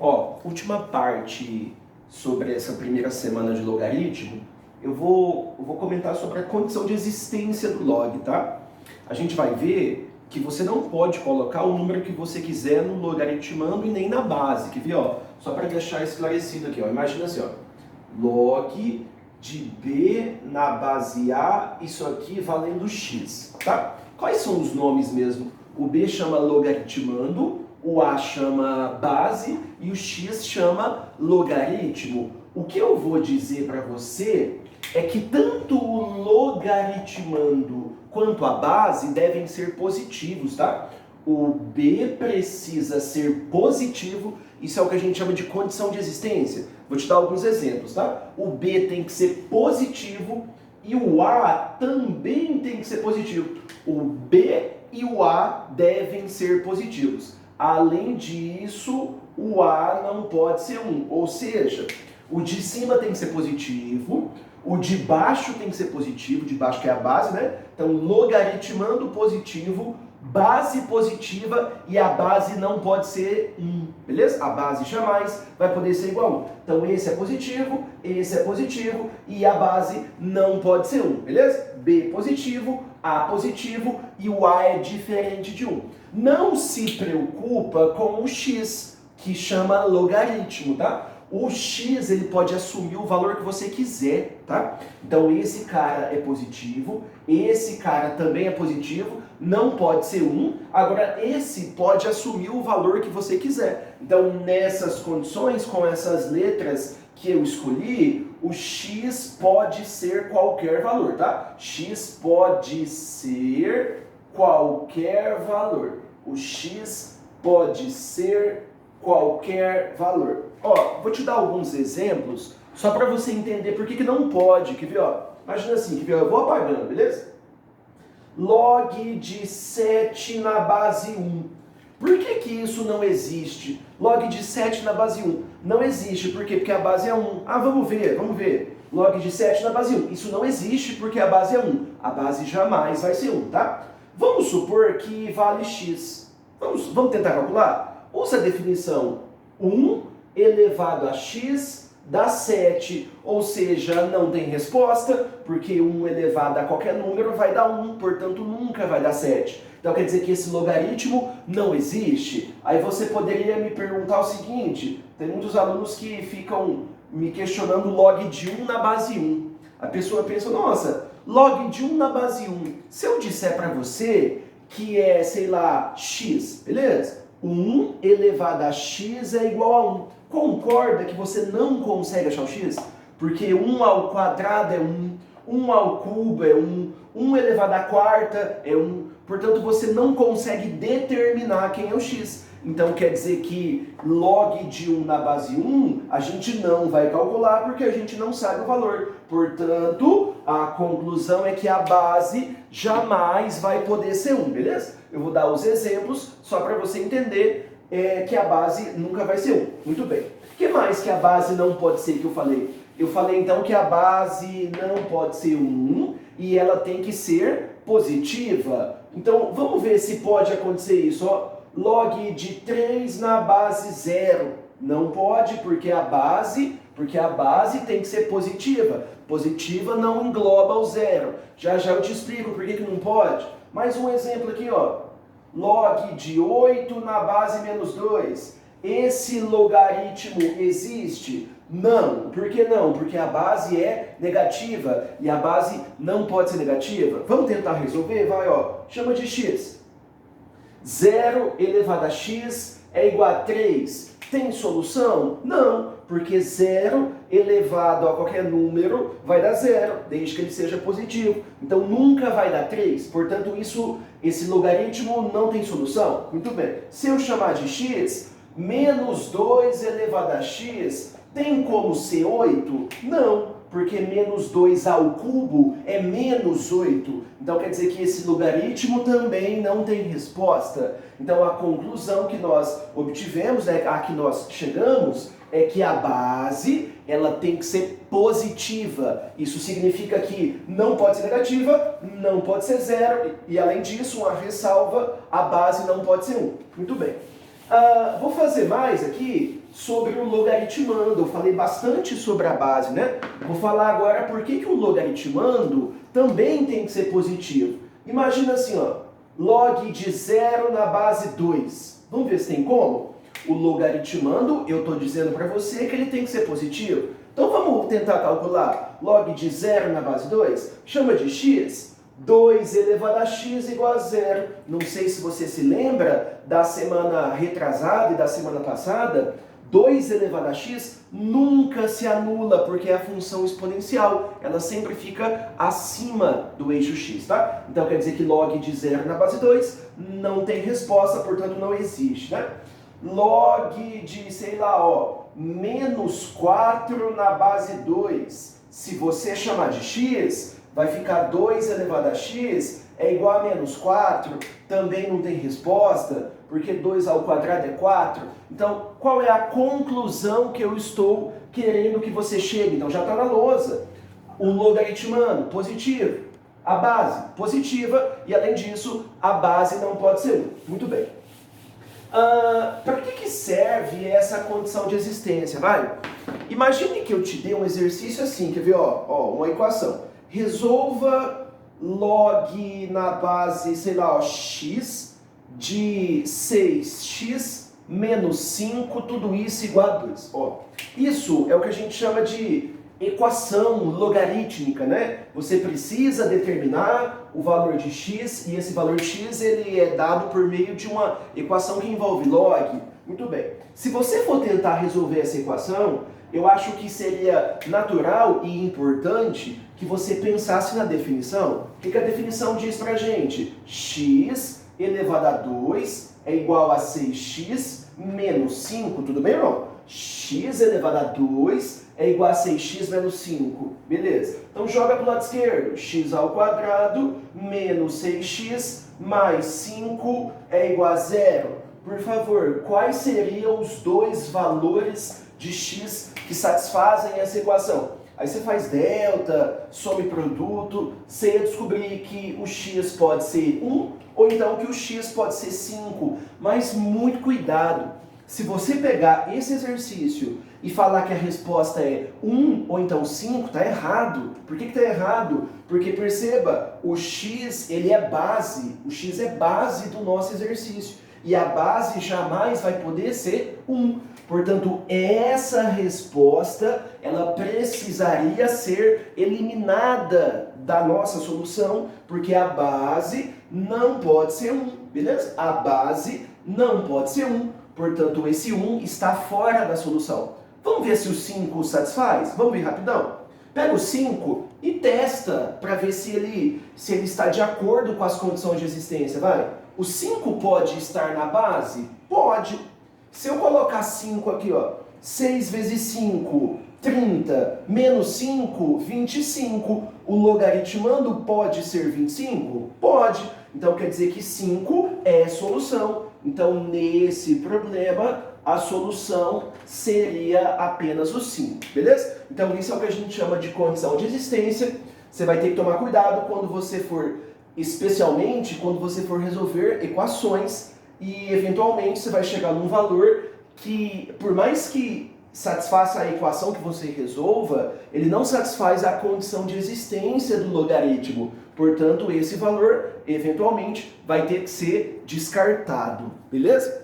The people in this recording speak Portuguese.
Ó, última parte sobre essa primeira semana de logaritmo, eu vou comentar sobre a condição de existência do log, tá? A gente vai ver que você não pode colocar o número que você quiser no logaritmando e nem na base, quer ver, ó? Só para deixar esclarecido aqui, ó, imagina assim, ó, log de b na base a, isso aqui valendo x, tá? Quais são os nomes mesmo? O b chama logaritmando, o a chama base e o x chama logaritmo. O que eu vou dizer para você é que tanto o logaritmando quanto a base devem ser positivos, tá? O b precisa ser positivo, isso é o que a gente chama de condição de existência. Vou te dar alguns exemplos, tá? O b tem que ser positivo e o a também tem que ser positivo. O b e o a devem ser positivos. Além disso, o a não pode ser 1, ou seja, o de cima tem que ser positivo, o de baixo tem que ser positivo, de baixo que é a base, né? Então, logaritmando positivo, base positiva e a base não pode ser 1, beleza? A base jamais vai poder ser igual a 1. Então, esse é positivo e a base não pode ser 1, beleza? B positivo, A positivo e o A é diferente de 1. Não se preocupa com o x, que chama logaritmo, tá? O x ele pode assumir o valor que você quiser, tá? Então esse cara é positivo, esse cara também é positivo, não pode ser 1. Agora esse pode assumir o valor que você quiser. Então nessas condições, com essas letras que eu escolhi, o x pode ser qualquer valor, tá? X pode ser qualquer valor. O x pode ser qualquer valor. Ó, vou te dar alguns exemplos só para você entender por que não pode. Quer ver, ó? Imagina assim, quer ver, eu vou apagando, beleza? Log de 7 na base 1. Por que isso não existe? Log de 7 na base 1. Não existe, por quê? Porque a base é 1. Ah, vamos ver. Log de 7 na base 1. Isso não existe porque a base é 1. A base jamais vai ser 1, tá? Vamos supor que vale x. Vamos tentar calcular? Usa a definição 1 elevado a x dá 7, ou seja, não tem resposta, porque 1 elevado a qualquer número vai dar 1, portanto nunca vai dar 7. Então quer dizer que esse logaritmo não existe? Aí você poderia me perguntar o seguinte, tem muitos alunos que ficam me questionando log de 1 na base 1. A pessoa pensa, nossa, log de 1 na base 1, se eu disser para você que é, sei lá, x, beleza? 1 elevado a x é igual a 1. Concorda que você não consegue achar o x? Porque 1 ao quadrado é 1, 1 ao cubo é 1, 1 elevado à quarta é 1. Portanto, você não consegue determinar quem é o x. Então, quer dizer que log de 1 na base 1, a gente não vai calcular porque a gente não sabe o valor. Portanto, a conclusão é que a base jamais vai poder ser 1, beleza? Eu vou dar os exemplos só para você entender que a base nunca vai ser 1. Muito bem. O que mais que a base não pode ser que eu falei? Eu falei então que a base não pode ser 1 e ela tem que ser positiva. Então, vamos ver se pode acontecer isso. Ó. Log de 3 na base 0. Não pode porque a base tem que ser positiva. Positiva não engloba o zero. Já eu te explico por que não pode. Mais um exemplo aqui, ó. Log de 8 na base menos 2. Esse logaritmo existe? Não. Por que não? Porque a base é negativa e a base não pode ser negativa. Vamos tentar resolver? Vai, ó. Chama de x. 0 elevado a x é igual a 3. Tem solução? Não, porque 0 elevado a qualquer número vai dar 0, desde que ele seja positivo. Então nunca vai dar 3, portanto esse logaritmo não tem solução. Muito bem, se eu chamar de x, menos 2 elevado a x, tem como ser 8? Não, porque menos 2 ao cubo é menos 8. Então quer dizer que esse logaritmo também não tem resposta. Então a conclusão que nós obtivemos, né, a que nós chegamos, é que a base ela tem que ser positiva. Isso significa que não pode ser negativa, não pode ser 0, e além disso, uma ressalva, a base não pode ser 1. Muito bem. Vou fazer mais aqui sobre o logaritmando. Eu falei bastante sobre a base, né? Vou falar agora por que o logaritmando também tem que ser positivo. Imagina assim, ó, log de 0 na base 2. Vamos ver se tem como? O logaritmando, eu estou dizendo para você que ele tem que ser positivo. Então vamos tentar calcular log de 0 na base 2? Chama de x. 2 elevado a x igual a 0. Não sei se você se lembra da semana retrasada e da semana passada. 2 elevado a x nunca se anula, porque é a função exponencial. Ela sempre fica acima do eixo x, tá? Então quer dizer que log de 0 na base 2 não tem resposta, portanto não existe, né? Log de, sei lá, ó, menos 4 na base 2. Se você chamar de x, vai ficar 2 elevado a x é igual a menos 4, também não tem resposta, porque 2 ao quadrado é 4. Então, qual é a conclusão que eu estou querendo que você chegue? Então, já está na lousa. O logaritmando, positivo. A base, positiva. E, além disso, a base não pode ser 1. Muito bem. Para que serve essa condição de existência? Vai? Imagine que eu te dei um exercício assim, quer ver? Ó, uma equação. Resolva log na base, sei lá, ó, x de 6x menos 5, tudo isso igual a 2. Ó, isso é o que a gente chama de equação logarítmica, né? Você precisa determinar o valor de x e esse valor de x ele é dado por meio de uma equação que envolve log. Muito bem. Se você for tentar resolver essa equação, eu acho que seria natural e importante que você pensasse na definição. O que a definição diz pra gente? X elevado a 2 é igual a 6x menos 5, tudo bem ou não? X elevado a 2 é igual a 6x menos 5. Beleza. Então joga para o lado esquerdo. X ao quadrado menos 6x mais 5 é igual a 0. Por favor, quais seriam os dois valores de x que satisfazem essa equação? Aí você faz delta, some produto, você ia descobrir que o x pode ser 1 ou então que o x pode ser 5. Mas muito cuidado. Se você pegar esse exercício e falar que a resposta é 1 ou então 5, está errado. Por que está errado? Porque perceba, o x ele é base, o x é base do nosso exercício. E a base jamais vai poder ser 1. Portanto, essa resposta ela precisaria ser eliminada da nossa solução, porque a base não pode ser 1, beleza? A base não pode ser 1. Portanto, esse 1 está fora da solução. Vamos ver se o 5 satisfaz? Vamos ver rapidão? Pega o 5 e testa para ver se ele está de acordo com as condições de existência, vai? O 5 pode estar na base? Pode. Se eu colocar 5 aqui, ó, 6 vezes 5, 30, menos 5, 25. O logaritmando pode ser 25? Pode. Então quer dizer que 5 é solução. Então, nesse problema, a solução seria apenas o 5, beleza? Então, isso é o que a gente chama de condição de existência. Você vai ter que tomar cuidado quando você for, especialmente quando você for resolver equações e, eventualmente, você vai chegar num valor que, por mais que satisfaça a equação que você resolva, ele não satisfaz a condição de existência do logaritmo. Portanto, esse valor, eventualmente, vai ter que ser descartado, beleza?